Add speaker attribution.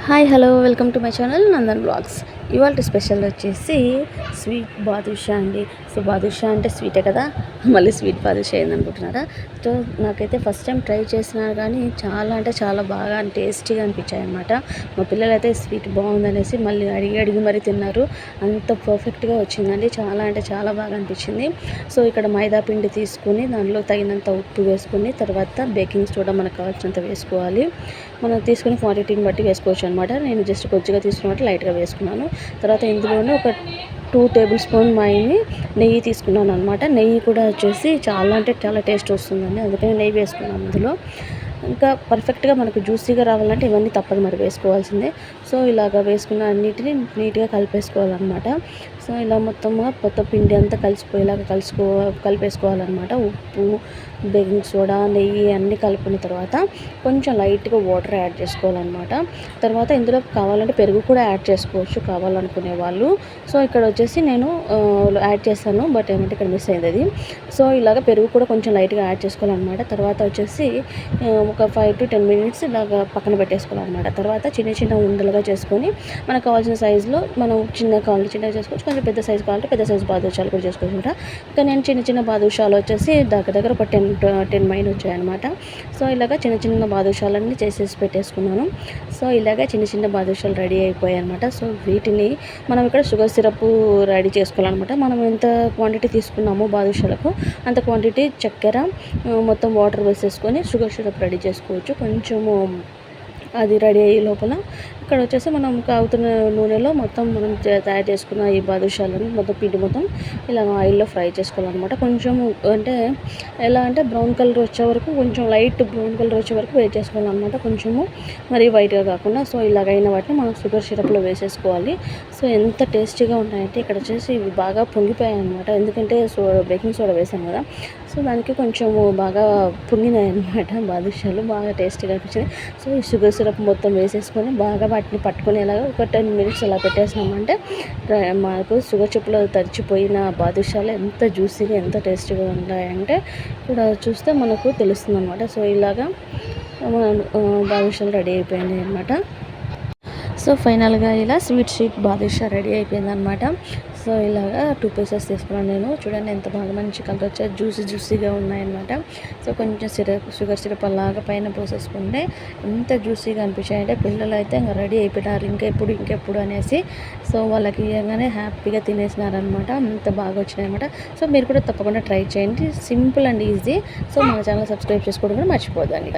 Speaker 1: Hi hello welcome to my channel Nandan Blogs. ఇవాళ special వచ్చేసి sweet badusha అండి. సో బాదుషా అంటే స్వీటే కదా, మళ్ళీ స్వీట్ బాదుషా ఏందనుకుంటున్నారా? సో నాకైతే ఫస్ట్ టైం ట్రై చేసినా కానీ చాలా అంటే చాలా బాగా టేస్టీగా అనిపించాయి అనమాట. మా పిల్లలు అయితే స్వీట్ బాగుందనేసి మళ్ళీ అడిగి అడిగి మరీ తిన్నారు. అంత పర్ఫెక్ట్గా వచ్చిందండి, చాలా అంటే చాలా బాగా అనిపించింది. సో ఇక్కడ మైదా పిండి తీసుకుని దానిలో తగినంత ఉప్పు వేసుకుని తర్వాత బేకింగ్ సోడా మనకు కావాల్సినంత వేసుకోవాలి. మనం తీసుకుని క్వాంటిటీని బట్టి వేసుకోవచ్చు అనమాట. నేను జస్ట్ కొద్దిగా తీసుకున్నట్టు లైట్గా వేసుకున్నాను. తర్వాత ఇందులోనే ఒక 2 టేబుల్ స్పూన్ నెయ్యి తీసుకున్నాను అనమాట. నెయ్యి కూడా వచ్చేసి చాలా అంటే చాలా టేస్ట్ వస్తుందండి, అందుకని నెయ్యి వేసుకున్నాను అందులో. ఇంకా పర్ఫెక్ట్గా మనకు జ్యూసీగా రావాలంటే ఇవన్నీ తప్పదు మరి వేసుకోవాల్సిందే. సో ఇలాగ వేసుకున్న అన్నిటిని నీట్గా కలిపేసుకోవాలన్నమాట. సో ఇలా మొత్తం పిండి అంతా కలిసిపోయేలాగా కలిపేసుకోవాలన్నమాట. ఉప్పు, బేకింగ్ సోడా, నెయ్యి అన్నీ కలుపుకున్న తర్వాత కొంచెం లైట్గా వాటర్ యాడ్ చేసుకోవాలన్నమాట. తర్వాత ఇందులో కావాలంటే పెరుగు కూడా యాడ్ చేసుకోవచ్చు కావాలనుకునే వాళ్ళు. సో ఇక్కడ వచ్చేసి నేను యాడ్ చేస్తాను, బట్ ఏమంటే ఇక్కడ మిస్ అయింది అది. సో ఇలాగ పెరుగు కూడా కొంచెం లైట్గా యాడ్ చేసుకోవాలన్నమాట. తర్వాత వచ్చేసి ఒక 5 to 10 మినిట్స్ ఇలాగ పక్కన పెట్టేసుకోవాలన్నమాట. తర్వాత చిన్న చిన్న ఉండలుగా చేసుకొని మనకు కావాల్సిన సైజులో మనం కావాలంటే చిన్నగా చేసుకోవచ్చు, కొంచెం పెద్ద సైజు కావాలంటే పెద్ద సైజు బాదుషాలు కూడా చేసుకోవచ్చు అనమాట. ఇంకా నేను చిన్న చిన్న బాదుషాలు వచ్చేసి దగ్గర ఒక 10 మైన్ వచ్చాయన్నమాట. సో ఇలాగ చిన్న చిన్న బాదుషాలన్నీ చేసేసి పెట్టేసుకున్నాను. సో ఇలాగ చిన్న చిన్న బాదుషాలు రెడీ అయిపోయాయి అనమాట. సో వీటిని మనం ఇక్కడ షుగర్ సిరప్ రెడీ చేసుకోవాలన్నమాట. మనం ఎంత క్వాంటిటీ తీసుకున్నామో బాదుషాలకు అంత క్వాంటిటీ చక్కెర, మొత్తం వాటర్ వేసేసుకొని షుగర్ సిరప్ రెడీ చేసుకోవచ్చు. కొంచెము అది రెడీ అయ్యే లోపల ఇక్కడ వచ్చేసి మనం కాగుతున్న నూనెలో మొత్తం మనం తయారు చేసుకున్న ఈ బాదుషాలను మొత్తం పిండి మొత్తం ఇలా ఆయిల్లో ఫ్రై చేసుకోవాలన్నమాట. కొంచెం అంటే ఎలా అంటే బ్రౌన్ కలర్ వచ్చే వరకు, కొంచెం లైట్ బ్రౌన్ కలర్ వచ్చే వరకు వేట్ చేసుకోవాలన్నమాట. కొంచెము మరీ వైట్గా కాకుండా. సో ఇలాగైన వాటిని మనం షుగర్ సిరప్లో వేసేసుకోవాలి. సో ఎంత టేస్టీగా ఉంటాయంటే ఇక్కడ వచ్చేసి ఇవి బాగా పొంగిపోయాయి అనమాట, ఎందుకంటే బేకింగ్ సోడా వేసాను కదా. సో దానికి కొంచెము బాగా పొంగినాయి అనమాట బాదుషాలు, బాగా టేస్టీగా అనిపించింది. సో ఈ షుగర్ సిరప్ మొత్తం వేసేసుకొని బాగా వాటిని పట్టుకునేలాగా ఒక 10 మినిట్స్ అలా పెట్టేసినామంటే మనకు షుగర్ చిప్లో తడిచిపోయిన బాదుషాలు ఎంత జ్యూసీగా ఎంత టేస్టీగా ఉంటాయంటే ఇక్కడ చూస్తే మనకు తెలుస్తుంది అనమాట. సో ఇలాగా బాదుషాలు రెడీ అయిపోయినాయి అనమాట. సో ఫైనల్గా ఇలా స్వీట్ బాదుషా రెడీ అయిపోయిందనమాట. సో ఇలాగా 2 పీసెస్ తీసుకున్నాను నేను. చూడండి ఎంత బాగా మంచి కలర్ వచ్చాయి, జ్యూసీగా ఉన్నాయన్నమాట. సో కొంచెం షుగర్ సిరప్ అలాగా పైన పోసేసుకుంటే ఎంత జ్యూసీగా అనిపించాయంటే పిల్లలు అయితే ఇంకా రెడీ అయిపోయినారు, ఇంకెప్పుడు అనేసి. సో వాళ్ళకి ఇవ్వగానే హ్యాపీగా తినేసినారనమాట, అంత బాగా వచ్చినాయన్నమాట. సో మీరు కూడా తప్పకుండా ట్రై చేయండి, సింపుల్ అండ్ ఈజీ. సో మన ఛానల్ సబ్స్క్రైబ్ చేసుకోవడం కూడా మర్చిపోదండి.